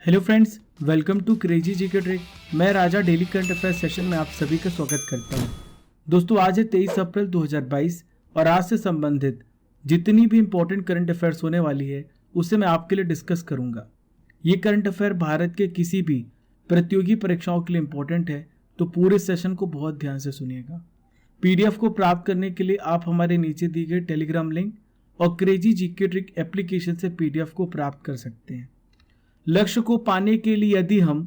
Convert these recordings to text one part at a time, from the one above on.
Hello friends, welcome to crazy GK trick. मैं Raja daily current affair session में आप सभी का स्वागत करता हूं। दोस्तों, आज है 23 अप्रैल 2022 और आज से संबंधित जितनी भी इंपॉर्टेंट करंट अफेयर्स होने वाली है उसे मैं आपके लिए डिस्कस करूंगा। ये करंट अफेयर भारत के किसी भी प्रतियोगी परीक्षाओं के लिए इंपॉर्टेंट है, तो पूरे सेशन को बहुत ध्यान से सुनिएगा। पीडीएफ को प्राप्त करने के लिए आप हमारे नीचे दी गई टेलीग्राम लिंक और क्रेजी जीके ट्रिक एप्लीकेशन से पीडीएफ को प्राप्त कर सकते हैं। लक्ष्य को पाने के लिए यदि हम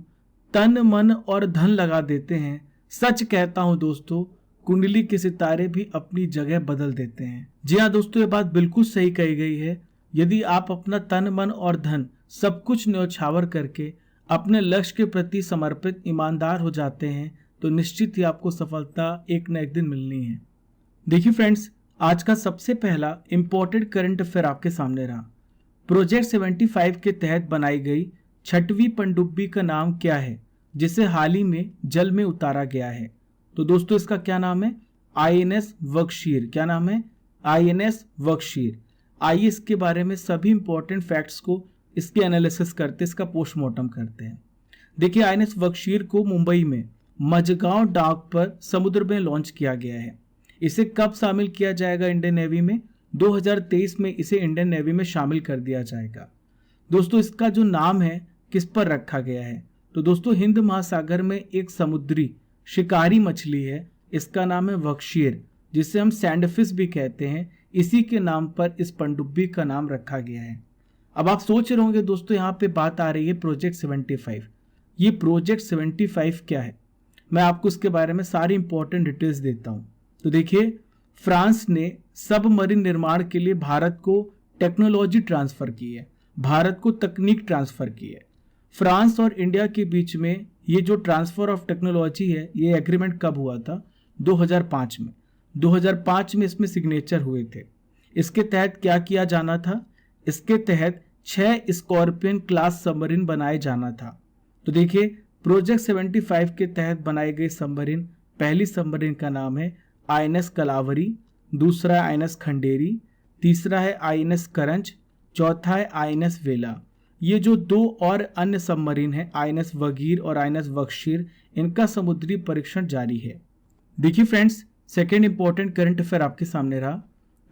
तन मन और धन लगा देते हैं, सच कहता हूं दोस्तों, कुंडली के सितारे भी अपनी जगह बदल देते हैं। जी हाँ दोस्तों, ये बात बिल्कुल सही कही गई है। यदि आप अपना तन मन और धन सब कुछ न्यौछावर करके अपने लक्ष्य के प्रति समर्पित ईमानदार हो जाते हैं तो निश्चित ही आपको सफलता एक न एक दिन मिलनी है। देखिए फ्रेंड्स, आज का सबसे पहला इंपॉर्टेंट करंट अफेयर आपके सामने रहा। प्रोजेक्ट 75 के तहत बनाई गई 6वीं पनडुब्बी का नाम क्या है, जिसे हाल ही में जल में उतारा गया है? तो दोस्तों, इसका क्या नाम है? आईएनएस वर्कशीर। क्या नाम है? आईएनएस वर्कशीर। आइए इसके बारे में सभी इंपॉर्टेंट फैक्ट्स को इसके एनालिसिस करते, इसका पोस्टमार्टम करते हैं। देखिए, आईएनएस वर्कशीर को मुंबई में मझगांव डाक पर समुद्र में लॉन्च किया गया है। इसे कब शामिल किया जाएगा इंडियन नेवी में? 2023 में इसे इंडियन नेवी में शामिल कर दिया जाएगा। दोस्तों, इसका जो नाम है किस पर रखा गया है? तो दोस्तों, हिंद महासागर में एक समुद्री शिकारी मछली है, इसका नाम है वर्कशीर, जिसे हम सैंडफिश भी कहते हैं। इसी के नाम पर इस पनडुब्बी का नाम रखा गया है। अब आप सोच रहे होंगे दोस्तों, यहाँ पे बात आ रही है प्रोजेक्ट 75। ये प्रोजेक्ट 75 क्या है? मैं आपको इसके बारे में सारी इंपॉर्टेंट डिटेल्स देता हूँ। तो देखिए, फ्रांस ने सबमरीन निर्माण के लिए भारत को टेक्नोलॉजी ट्रांसफर की है, भारत को तकनीक ट्रांसफर की है। फ्रांस और इंडिया के बीच में ये जो ट्रांसफर ऑफ टेक्नोलॉजी है, ये एग्रीमेंट कब हुआ था? 2005 में। 2005 में इसमें सिग्नेचर हुए थे। इसके तहत क्या किया जाना था? इसके तहत 6 स्कॉर्पियन क्लास सबमरीन बनाए जाना था। तो देखिए, प्रोजेक्ट 75 के तहत बनाई गई सबमरीन, पहली सबमरीन का नाम है आईएनएस कलावरी, दूसरा है आईएनएस खंडेरी, तीसरा है आईएनएस करंज, चौथा है आईएनएस वेला। ये जो दो और अन्य सबमरीन हैं, आईएनएस वगीर और आईएनएस वर्कशीर, इनका समुद्री परीक्षण जारी है। देखिए friends, second important current affair आपके सामने रहा।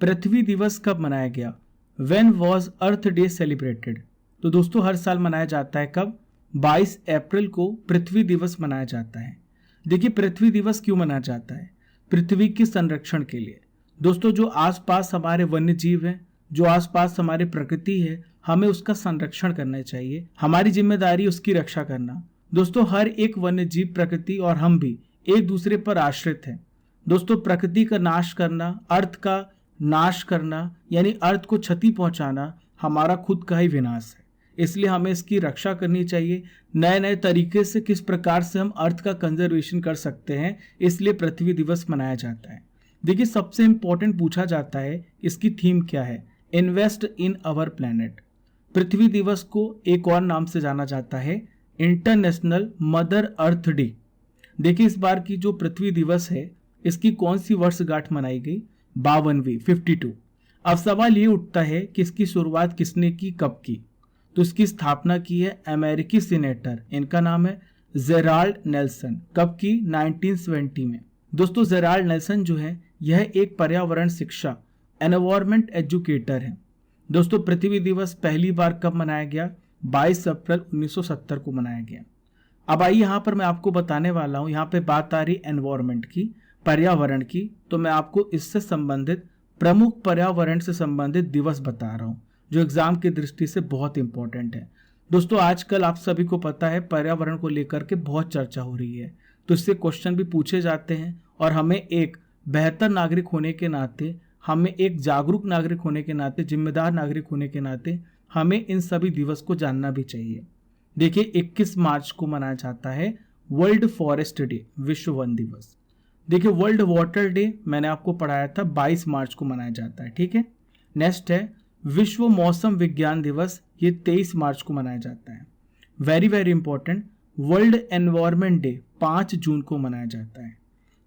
पृथ्वी दिवस कब मनाया गया? When was earth day celebrated? तो दोस्तों, हर साल मनाया जाता है। कब? 22 अप्रैल को पृथ्वी दिवस मनाया जाता है। देखिए, पृथ्वी दिवस क्यों मनाया जाता है? पृथ्वी के संरक्षण के लिए। दोस्तों, जो आसपास हमारे वन्य जीव हैं, जो आसपास हमारी प्रकृति है, हमें उसका संरक्षण करना चाहिए। हमारी जिम्मेदारी उसकी रक्षा करना। दोस्तों, हर एक वन्य जीव, प्रकृति और हम भी एक दूसरे पर आश्रित हैं। दोस्तों, प्रकृति का नाश करना, अर्थ का नाश करना, यानी अर्थ को क्षति पहुंचाना हमारा खुद का ही विनाश है। इसलिए हमें इसकी रक्षा करनी चाहिए। नए नए तरीके से किस प्रकार से हम अर्थ का कंजर्वेशन कर सकते हैं, इसलिए पृथ्वी दिवस मनाया जाता है। देखिए, सबसे इंपॉर्टेंट पूछा जाता है, इसकी थीम क्या है? Invest in our planet. पृथ्वी दिवस को एक और नाम से जाना जाता है, इंटरनेशनल मदर अर्थ डे। देखिए, इस बार की जो पृथ्वी दिवस है, इसकी कौन सी वर्षगांठ मनाई गई? 52वीं, 52। अब सवाल ये उठता है कि इसकी शुरुआत किसने की, कब की? तो इसकी स्थापना की है अमेरिकी सीनेटर, इनका नाम है जेराल्ड नेल्सन। कब की? 1970 में। दोस्तों, जेराल्ड नेल्सन जो है, यह एक पर्यावरण शिक्षा, एनवायरमेंट एजुकेटर है। दोस्तों, पृथ्वी दिवस पहली बार कब मनाया गया? 22 अप्रैल 1970 को मनाया गया। अब आइए, यहाँ पर मैं आपको बताने वाला हूँ, यहाँ पे बात आ रही एनवायरमेंट की, पर्यावरण की, तो मैं आपको इससे संबंधित प्रमुख पर्यावरण से संबंधित दिवस बता रहा हूँ, जो एग्जाम की दृष्टि से बहुत इंपॉर्टेंट है। दोस्तों, आजकल आप सभी को पता है, पर्यावरण को लेकर के बहुत चर्चा हो रही है, तो इससे क्वेश्चन भी पूछे जाते हैं और हमें एक बेहतर नागरिक होने के नाते, हमें एक जागरूक नागरिक होने के नाते, जिम्मेदार नागरिक होने के नाते हमें इन सभी दिवस को जानना भी चाहिए। देखिए, 21 मार्च को मनाया जाता है वर्ल्ड फॉरेस्ट डे, विश्व वन दिवस। देखिए, वर्ल्ड वाटर डे मैंने आपको पढ़ाया था, 22 मार्च को मनाया जाता है। ठीक है। नेक्स्ट है विश्व मौसम विज्ञान दिवस, ये 23 मार्च को मनाया जाता है। Very very important, world environment day 5 जून को मनाया जाता है।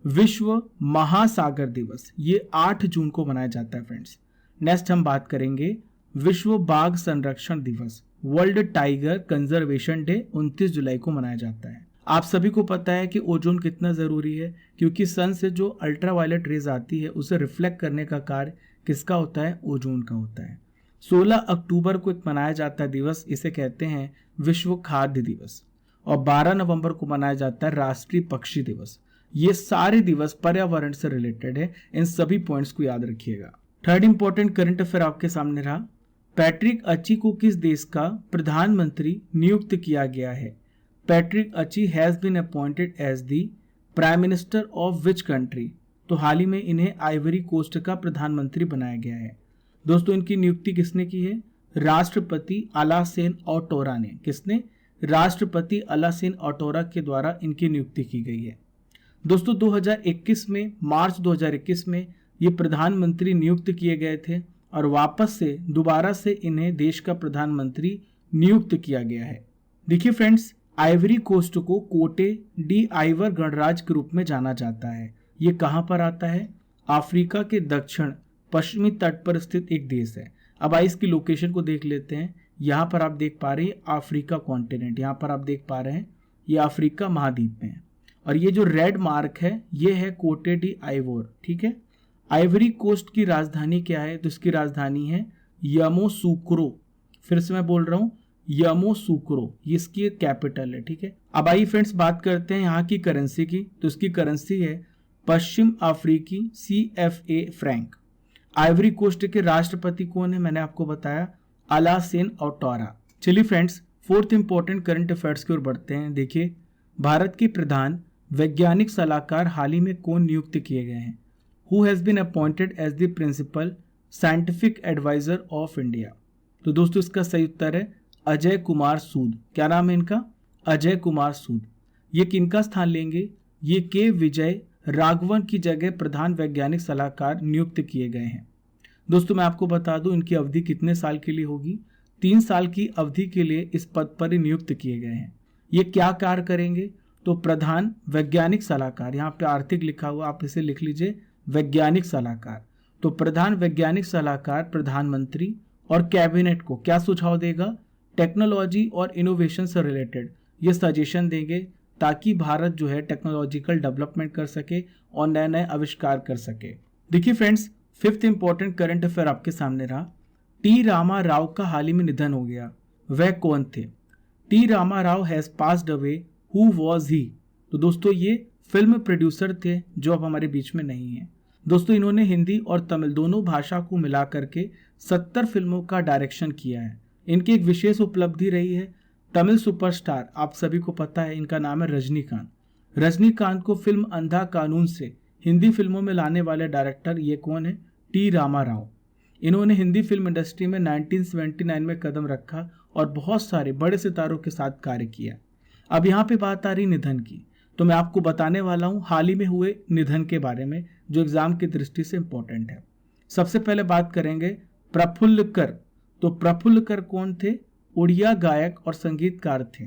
विश्व महासागर दिवस, ये 8 जून को मनाया जाता है फ्रेंड्स। नेक्स्ट हम बात करेंगे विश्व बाघ संरक्षण दिवस, वर्ल्ड टाइगर कंजर्वेशन डे 29 जुलाई को मनाया जाता है। आप सभी को पता है कि ओजोन कितना ज़रूरी है, क्योंकि सन से जो अल्ट्रावायलेट रेज आती है उसे रिफ्लेक्ट करने का कार्य किसका होता है? ओजोन का होता है। 16 अक्टूबर को एक मनाया जाता है दिवस, इसे कहते हैं विश्व खाद्य दिवस, और 12 नवंबर को मनाया जाता है राष्ट्रीय पक्षी दिवस। ये सारे दिवस पर्यावरण से रिलेटेड है, इन सभी पॉइंट्स को याद रखिएगा। थर्ड इंपॉर्टेंट करंट अफेयर आपके सामने रहा। पैट्रिक अची को किस देश का प्रधानमंत्री नियुक्त किया गया है? Patrick Achi has been appointed as the prime minister of which country? तो हाल ही में इन्हें आइवरी कोस्ट का प्रधानमंत्री बनाया गया है। दोस्तों, इनकी नियुक्ति किसने की है? राष्ट्रपति अलासेन ओटोरा ने। किसने? राष्ट्रपति अलासेन ओटोरा के द्वारा इनकी नियुक्ति की गई है। दोस्तों, 2021 में, मार्च 2021 में ये प्रधानमंत्री नियुक्त किए गए थे और वापस से दोबारा से इन्हें देश का प्रधानमंत्री नियुक्त किया गया है। देखिए फ्रेंड्स, आइवरी कोस्ट को कोटे डी आइवर गणराज्य के रूप में जाना जाता है। ये कहाँ पर आता है? अफ्रीका के दक्षिण पश्चिमी तट पर स्थित एक देश है। अब आइए इसकी लोकेशन को देख लेते हैं। यहाँ पर आप देख पा रहे हैं अफ्रीका कॉन्टिनेंट, यहाँ पर आप देख पा रहे हैं ये अफ्रीका महाद्वीप में है, और ये जो रेड मार्क है ये है कोटे डी आइवोर। ठीक है। आइवरी कोस्ट की राजधानी क्या है? तो इसकी राजधानी है यामोसुक्रो। फिर से मैं बोल रहा हूँ यामोसुक्रो, ये इसकी कैपिटल है। ठीक है। अब आइए फ्रेंड्स बात करते हैं यहाँ की करेंसी की। तो इसकी करेंसी है पश्चिम अफ्रीकी CFA फ्रैंक। आइवरी कोस्ट के राष्ट्रपति कौन है? मैंने आपको बताया अलासेन ओटोरा। चलिए friends, fourth important current affairs की ओर बढ़ते हैं। देखिए, भारत के प्रधान वैज्ञानिक सलाहकार हाल ही में कौन नियुक्त किए गए हैं? Who has been appointed as the principal scientific adviser of India? तो दोस्तों, इसका सही उत्तर है अजय कुमार सूद। क्या नाम है इनका? अजय कुमार सूद। ये किनका स्थान लेंगे? ये के विजय राघवन की जगह प्रधान वैज्ञानिक सलाहकार नियुक्त किए गए हैं। दोस्तों, मैं आपको बता दूं इनकी अवधि कितने साल के लिए होगी? 3 साल की अवधि के लिए इस पद पर ही नियुक्त किए गए हैं। ये क्या कार्य करेंगे? तो प्रधान वैज्ञानिक सलाहकार, यहाँ पे आर्थिक लिखा हुआ, आप इसे लिख लीजिए वैज्ञानिक सलाहकार। तो प्रधान वैज्ञानिक सलाहकार प्रधानमंत्री और कैबिनेट को क्या सुझाव देगा? टेक्नोलॉजी और इनोवेशन से रिलेटेड ये सजेशन देंगे, ताकि भारत जो है टेक्नोलॉजिकल डेवलपमेंट कर सके और नए नए आविष्कार कर सके। देखिए friends, fifth important current affair आपके सामने रहा। टी रामा राव का हाल ही में निधन हो गया। वह कौन थे? T Rama Rao has passed away. Who was he? तो दोस्तों, ये फिल्म प्रोड्यूसर थे जो अब हमारे बीच में नहीं है। दोस्तों, इन्होंने हिंदी और तमिल दोनों भाषा को मिला करके 70 फिल्मों का डायरेक्शन किया है। इनकी एक विशेष उपलब्धि रही है, तमिल सुपरस्टार, आप सभी को पता है इनका नाम है रजनीकांत। रजनीकांत को फिल्म अंधा कानून से हिंदी फिल्मों में लाने वाले डायरेक्टर ये कौन है? टी रामा राव। इन्होंने हिंदी फिल्म इंडस्ट्री में 1979 में कदम रखा और बहुत सारे बड़े सितारों के साथ कार्य किया। अब यहाँ पे बात आ रही निधन की, तो मैं आपको बताने वाला हूँ हाल ही में हुए निधन के बारे में, जो एग्जाम की दृष्टि से इंपॉर्टेंट है। सबसे पहले बात करेंगे प्रफुल्ल कर। तो प्रफुल्ल कर कौन थे? उड़िया गायक और संगीतकार थे।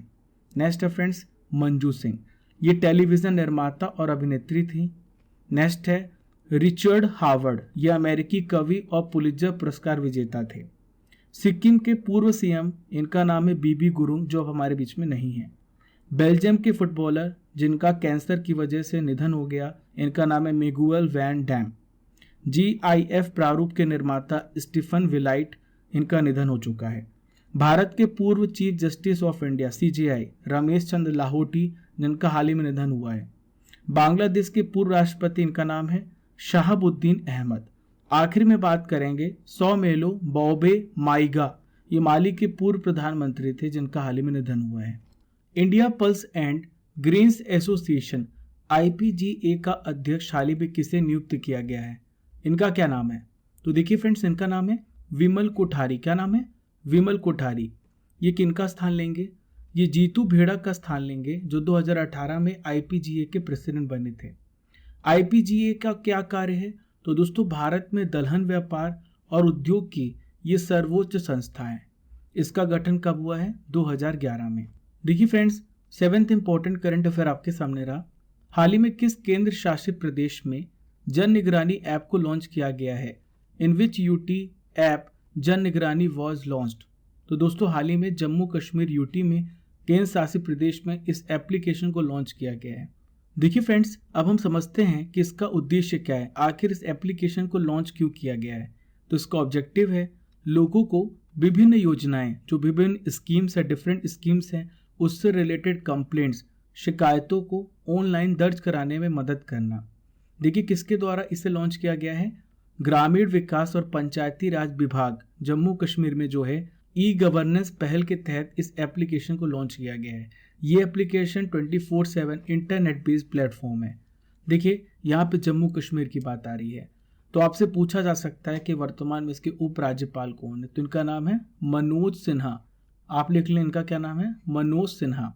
नेक्स्ट है फ्रेंड्स मंजू सिंह, ये टेलीविजन निर्माता और अभिनेत्री थी। नेक्स्ट है रिचर्ड हावर्ड, ये अमेरिकी कवि और पुलित्जर पुरस्कार विजेता थे। सिक्किम के पूर्व CM, इनका नाम है बीबी गुरुंग, जो अब हमारे बीच में नहीं है। बेल्जियम के फुटबॉलर जिनका कैंसर की वजह से निधन हो गया, इनका नाम है मिगुएल वैन डैम। GIF प्रारूप के निर्माता स्टीफन विलाइट, इनका निधन हो चुका है। भारत के पूर्व chief justice of India CJI Ramesh Chandra Lahoti, जिनका हाल ही में निधन हुआ है। बांग्लादेश के पूर्व राष्ट्रपति, इनका नाम है शहाबुद्दीन अहमद। आखिर में बात करेंगे सौमेलो बॉबे माइगा, ये माली के पूर्व प्रधानमंत्री थे, जिनका हाल ही में निधन हुआ है। India pulse and grains association IPGA का अध्यक्ष हाल ही में किसे नियुक्त किया गया है? इनका क्या नाम है? तो देखिए फ्रेंड्स, इनका नाम है विमल कोठारी। क्या नाम है? विमल कोठारी। ये किनका स्थान लेंगे? ये जीतू भेड़ा का स्थान लेंगे, जो 2018 में IPGA के प्रेसिडेंट बने थे। IPGA का क्या कार्य है? तो दोस्तों, भारत में दलहन व्यापार और उद्योग की ये सर्वोच्च संस्था है। इसका गठन कब हुआ है? 2011 में। देखिए friends, seventh important current affair आपके सामने रहा। हाल ही में किस केंद्र शासित प्रदेश में जन निगरानी ऐप को लॉन्च किया गया है? इन विच UT ऐप जन निगरानी वॉज लॉन्च्ड? तो दोस्तों हाल ही में जम्मू कश्मीर यूटी में केंद्र शासित प्रदेश में इस एप्लीकेशन को लॉन्च किया गया है। देखिए फ्रेंड्स, अब हम समझते हैं कि इसका उद्देश्य क्या है, आखिर इस एप्लीकेशन को लॉन्च क्यों किया गया है। तो इसका ऑब्जेक्टिव है लोगों को विभिन्न योजनाएं, जो विभिन्न स्कीम्स है, डिफरेंट स्कीम्स हैं, उससे रिलेटेड कंप्लेंट्स, शिकायतों को ऑनलाइन दर्ज कराने में मदद करना। देखिए किसके द्वारा इसे लॉन्च किया गया है, ग्रामीण विकास और पंचायती राज विभाग जम्मू कश्मीर में जो है ई गवर्नेंस पहल के तहत इस एप्लीकेशन को लॉन्च किया गया है। ये एप्लीकेशन 24/7 इंटरनेट बेस्ड प्लेटफॉर्म है। देखिए यहाँ पे जम्मू कश्मीर की बात आ रही है, तो आपसे पूछा जा सकता है कि वर्तमान में इसके उपराज्यपाल कौन है, तो इनका नाम है मनोज सिन्हा। आप लिख लें, इनका क्या नाम है, मनोज सिन्हा।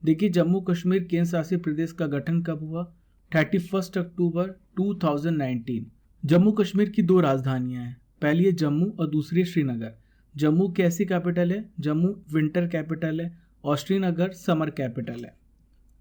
देखिए जम्मू कश्मीर केंद्र शासित प्रदेश का गठन कब हुआ, 31 अक्टूबर 2019। जम्मू कश्मीर की 2 राजधानियां हैं, पहली है जम्मू और दूसरी है श्रीनगर। जम्मू कैसी कैपिटल है, जम्मू विंटर कैपिटल है और श्रीनगर समर कैपिटल है।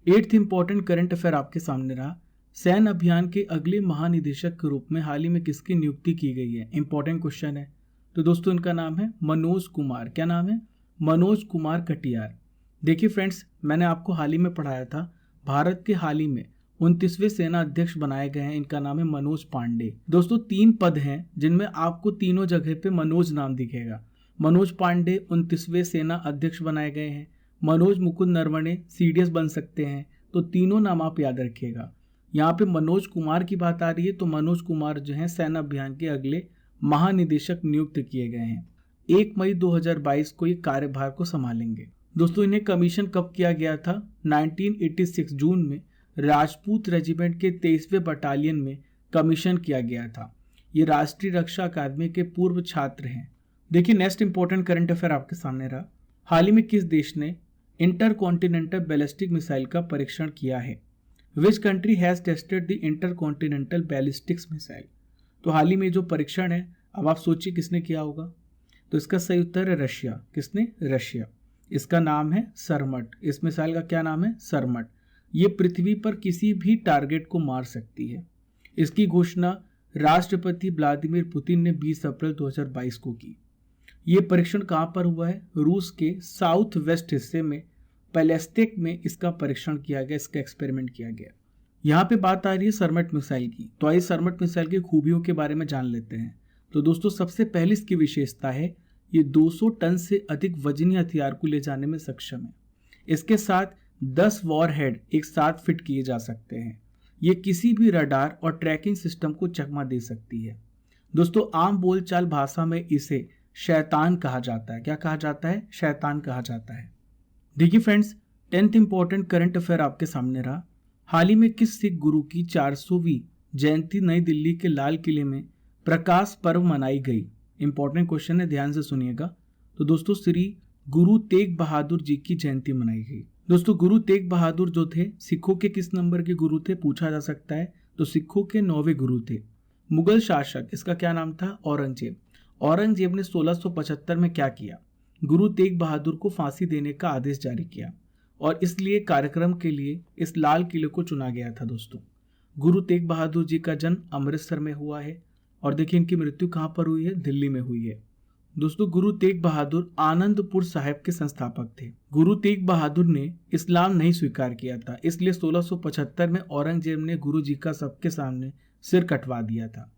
8th इंपॉर्टेंट करंट अफेयर आपके सामने रहा, सैन्य अभियान के अगले महानिदेशक के रूप में हाल ही में किसकी नियुक्ति की गई है, इंपॉर्टेंट क्वेश्चन है। तो दोस्तों इनका नाम है मनोज कुमार। क्या नाम है, मनोज कुमार कटियार। देखिए फ्रेंड्स, मैंने आपको हाल ही में पढ़ाया था, भारत के हाल ही में 29वें सेना अध्यक्ष बनाए गए हैं, इनका नाम है मनोज पांडे। दोस्तों 3 पद हैं जिनमें आपको तीनों जगह पे मनोज नाम दिखेगा। मनोज पांडे 29वें सेना अध्यक्ष बनाए गए हैं, मनोज मुकुंद नरवणे CDS बन सकते हैं, तो तीनों नाम आप याद रखिएगा। यहाँ पे मनोज कुमार की बात आ रही है, तो मनोज कुमार जो है सेना अभियान के अगले महानिदेशक नियुक्त किए गए हैं। 1 मई 2022 को ये कार्यभार को संभालेंगे। दोस्तों इन्हें कमीशन कब किया गया था, 1986 जून में राजपूत रेजिमेंट के 23वें बटालियन में कमीशन किया गया था। ये राष्ट्रीय रक्षा अकादमी के पूर्व छात्र हैं। देखिए नेक्स्ट इंपॉर्टेंट करंट अफेयर आपके सामने रहा, हाल ही में किस देश ने इंटरकॉन्टिनेंटल बैलिस्टिक मिसाइल का परीक्षण किया है। Which country has tested the intercontinental ballistics missile. तो हाल ही में जो परीक्षण है, अब आप सोचिए किसने किया होगा, तो इसका सही उत्तर है रशिया। किसने, रशिया। इसका नाम है सरमट। इस मिसाइल का क्या नाम है, सरमट। ये पृथ्वी पर किसी भी टारगेट को मार सकती है। इसकी घोषणा राष्ट्रपति व्लादिमीर पुतिन ने 20 अप्रैल 2022 को की। ये परीक्षण कहाँ पर हुआ है, रूस के साउथ वेस्ट हिस्से में पैलेस्टिक में इसका परीक्षण किया गया, इसका एक्सपेरिमेंट किया गया। यहाँ पे बात आ रही है सरमट मिसाइल की, तो आइए सरमट मिसाइल की खूबियों के बारे में जान लेते हैं। तो दोस्तों सबसे पहले इसकी विशेषता है, ये 200 टन से अधिक वजनी हथियार को ले जाने में सक्षम है। इसके साथ 10 वॉरहेड एक साथ फिट किए जा सकते हैं। ये किसी भी रडार और ट्रैकिंग सिस्टम को चकमा दे सकती है। दोस्तों आम बोलचाल भाषा में इसे शैतान कहा जाता है। क्या कहा जाता है, शैतान कहा जाता है। देखिए friends, 10th important current affair आपके सामने रहा, हाल ही में किस सिख गुरु की 400वीं जयंती नई दिल्ली के लाल किले में प्रकाश पर्व मनाई गई। इंपॉर्टेंट क्वेश्चन है, ध्यान से सुनिएगा। तो दोस्तों श्री गुरु तेग बहादुर जी की जयंती मनाई गई। दोस्तों गुरु तेग बहादुर जो थे, सिखों के किस नंबर के गुरु थे, पूछा जा सकता है। तो सिखों के 9वें गुरु थे। मुगल शासक, इसका क्या नाम था, औरंगजेब। औरंगजेब ने 1675 में क्या किया, गुरु तेग बहादुर को फांसी देने का आदेश जारी किया और इसलिए कार्यक्रम के लिए इस लाल किले को चुना गया था। दोस्तों गुरु तेग बहादुर जी का जन्म अमृतसर में हुआ है और देखिए इनकी मृत्यु कहाँ पर हुई है, दिल्ली में हुई है। दोस्तों गुरु तेग बहादुर आनंदपुर साहिब के संस्थापक थे। गुरु तेग बहादुर ने इस्लाम नहीं स्वीकार किया था, इसलिए 1675 में औरंगजेब ने गुरु जी का सबके सामने सिर कटवा दिया था।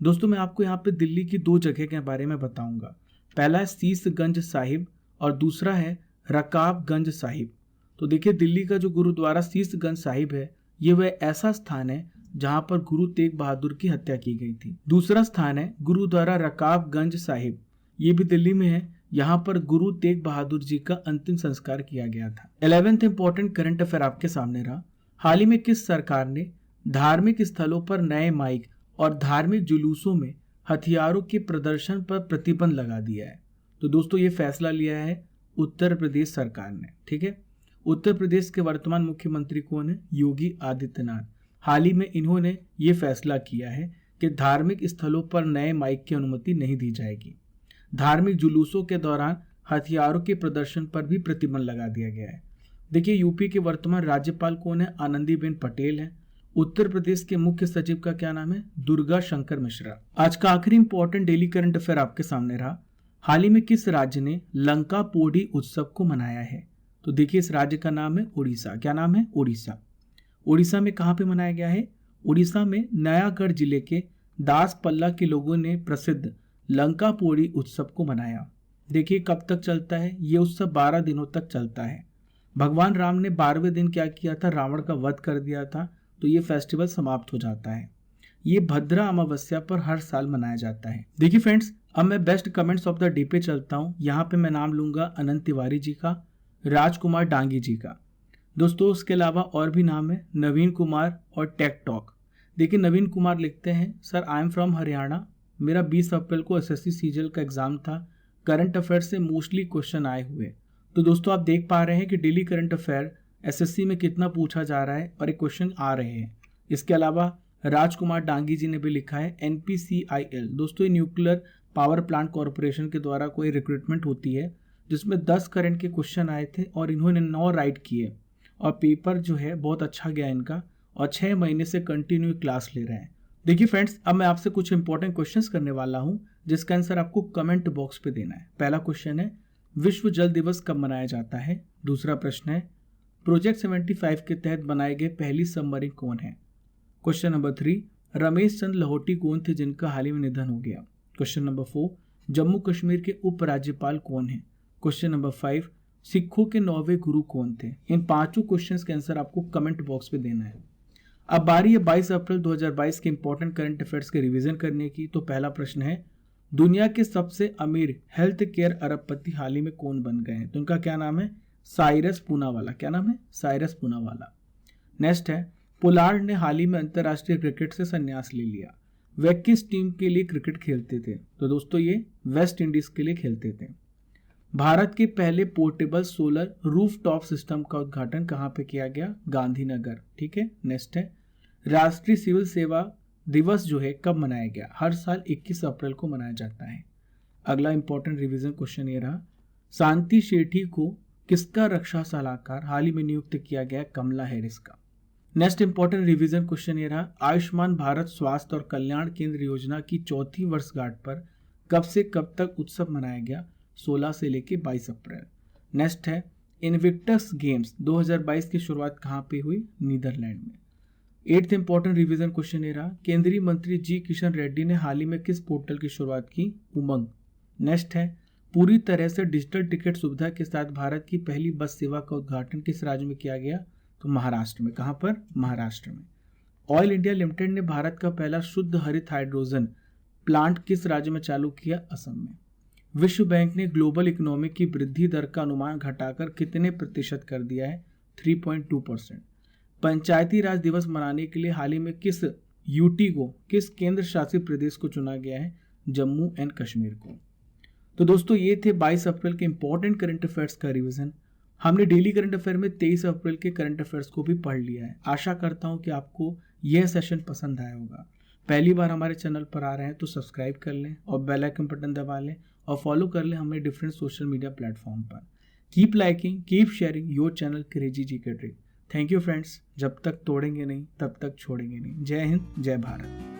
दोस्तों मैं आपको यहाँ पे दिल्ली की 2 जगह के बारे में बताऊंगा। पहला है शीशगंज साहिब और दूसरा है रकाबगंज साहिब। तो देखिए दिल्ली का जो गुरुद्वारा शीशगंज साहिब है, ये वह ऐसा स्थान है जहां पर गुरु तेग बहादुर की हत्या की गई थी। दूसरा स्थान है गुरुद्वारा रकाबगंज साहिब, ये भी दिल्ली में है, यहाँ पर गुरु तेग बहादुर जी का अंतिम संस्कार किया गया था। 11th इंपॉर्टेंट करंट अफेयर आपके सामने रहा, हाल ही में किस सरकार ने धार्मिक स्थलों पर नए माइक और धार्मिक जुलूसों में हथियारों के प्रदर्शन पर प्रतिबंध लगा दिया है। तो दोस्तों ये फैसला लिया है उत्तर प्रदेश सरकार ने। ठीक है, उत्तर प्रदेश के वर्तमान मुख्यमंत्री कौन है, योगी आदित्यनाथ। हाल ही में इन्होंने ये फैसला किया है कि धार्मिक स्थलों पर नए माइक की अनुमति नहीं दी जाएगी। धार्मिक जुलूसों के दौरान हथियारों के प्रदर्शन पर भी प्रतिबंध लगा दिया गया है। देखिए यूपी के वर्तमान राज्यपाल कौन है, आनंदीबेन पटेल है। उत्तर प्रदेश के मुख्य सचिव का क्या नाम है, दुर्गा शंकर मिश्रा। आज का आखिरी इंपॉर्टेंट डेली करंट अफेयर आपके सामने रहा, हाल ही में किस राज्य ने लंका पोड़ी उत्सव को मनाया है? तो देखिए इस राज्य का नाम है उड़ीसा। क्या नाम है? उड़ीसा। उड़ीसा में कहाँ पे मनाया गया है? उड़ीसा में नयागढ़ जिले के दासपल्ला के लोगों ने प्रसिद्ध लंका पोड़ी उत्सव को मनाया। देखिए कब तक चलता है ये उत्सव? 12 दिनों तक चलता है। भगवान राम ने 12वें दिन क्या किया था? रावण का वध कर दिया था। तो ये फेस्टिवल समाप्त हो जाता है। ये भद्रा अमावस्या पर हर साल मनाया जाता है। देखिए फ्रेंड्स, अब मैं best comments of the day पे चलता हूँ। यहाँ पे मैं नाम लूंगा अनंत तिवारी जी का, राजकुमार डांगी जी का। दोस्तों उसके अलावा और भी नाम है, नवीन कुमार और टेक टॉक। देखिए नवीन कुमार लिखते हैं, sir I am from Haryana, मेरा 20 अप्रैल को एसएससी सीजीएल का एग्जाम था, करंट अफेयर से मोस्टली क्वेश्चन आए हुए। तो दोस्तों आप देख पा रहे हैं कि डेली करंट अफेयर एसएससी में कितना पूछा जा रहा है और एक क्वेश्चन आ रहे हैं। इसके अलावा राजकुमार डांगी जी ने भी लिखा है NPCIL। दोस्तों ये न्यूक्लियर पावर प्लांट कॉरपोरेशन के द्वारा कोई रिक्रूटमेंट होती है जिसमें 10 करंट के क्वेश्चन आए थे और इन्होंने 9 राइट किए और पेपर जो है बहुत अच्छा गया इनका और 6 महीने से कंटिन्यू क्लास ले रहे हैं। देखिए फ्रेंड्स, अब मैं आपसे कुछ इंपॉर्टेंट क्वेश्चंस करने वाला हूं जिसका आंसर आपको कमेंट बॉक्स पे देना है। पहला क्वेश्चन है, विश्व जल दिवस कब मनाया जाता है? दूसरा प्रश्न है, प्रोजेक्ट 75 के तहत बनाए गए पहली सबमरीन कौन है? क्वेश्चन नंबर 3, रमेश चंद लाहौटी कौन थे जिनका हाल ही में निधन हो गया? क्वेश्चन नंबर 4, जम्मू कश्मीर के उपराज्यपाल कौन है? क्वेश्चन नंबर 5, सिखों के 9वें गुरु कौन थे? इन पांचों क्वेश्चंस के आंसर आपको कमेंट बॉक्स पे देना है। अब बारी है 22 अप्रैल 2022 के इंपॉर्टेंट करंट अफेयर्स के रिवीजन करने की। तो पहला प्रश्न है, दुनिया के सबसे अमीर हेल्थ केयर अरबपति हाल ही में कौन बन गए हैं? तो उनका क्या नाम है? साइरस पूनावाला। क्या नाम है? साइरस पूनावाला। नेक्स्ट है, पोलार्ड ने हाल ही में अंतरराष्ट्रीय क्रिकेट से संन्यास ले लिया। वे किस टीम के लिए क्रिकेट खेलते थे? तो दोस्तों ये वेस्ट इंडीज के लिए खेलते थे। भारत के पहले पोर्टेबल सोलर रूफटॉप सिस्टम का उद्घाटन कहाँ पे किया गया? गांधीनगर। ठीक है। नेक्स्ट है, राष्ट्रीय सिविल सेवा दिवस जो है कब मनाया गया? हर साल 21 अप्रैल को मनाया जाता है। अगला इंपॉर्टेंट रिवीजन क्वेश्चन ये रहा, शांति शेट्टी को किसका रक्षा सलाहकार हाल ही में नियुक्त किया गया? कमला हैरिस का। नेक्स्ट इंपॉर्टेंट रिवीजन क्वेश्चन ये रहा, आयुष्मान भारत स्वास्थ्य और कल्याण केंद्र योजना की 4थी वर्षगांठ पर कब से कब तक उत्सव मनाया गया? 16 से लेके 22 अप्रैल। नेक्स्ट है, इनविक्टस गेम्स 2022 की शुरुआत कहाँ पे हुई? नीदरलैंड में। 8th इंपॉर्टेंट रिवीजन क्वेश्चन ये रहा, केंद्रीय मंत्री जी किशन रेड्डी ने हाल ही में किस पोर्टल की शुरुआत की? उमंग। नेक्स्ट है, पूरी तरह से डिजिटल टिकट सुविधा के साथ भारत की पहली बस सेवा का उद्घाटन किस राज्य में किया गया? तो महाराष्ट्र में। कहाँ पर? महाराष्ट्र में। ऑयल इंडिया लिमिटेड ने भारत का पहला शुद्ध हरित हाइड्रोजन प्लांट किस राज्य में चालू किया? असम में। विश्व बैंक ने ग्लोबल इकोनॉमी की वृद्धि दर का अनुमान घटाकर कितने प्रतिशत कर दिया है? 3.2%। पंचायती राज दिवस मनाने के लिए हाल ही में किस यूटी को, किस केंद्र शासित प्रदेश को चुना गया है? जम्मू एंड कश्मीर को। तो दोस्तों ये थे 22 अप्रैल के इंपॉर्टेंट करंट अफेयर्स का रिवीजन। हमने डेली करंट अफेयर में 23 अप्रैल के करंट अफेयर्स को भी पढ़ लिया है। आशा करता हूँ कि आपको यह सेशन पसंद आया होगा। पहली बार हमारे चैनल पर आ रहे हैं तो सब्सक्राइब कर लें और बेल आइकन बटन दबा लें और फॉलो कर लें हमें डिफरेंट सोशल मीडिया प्लेटफॉर्म पर। Keep liking, keep sharing your channel crazy GK trick. Thank you friends. जब तक तोड़ेंगे नहीं तब तक छोड़ेंगे नहीं। जय हिंद, जय भारत।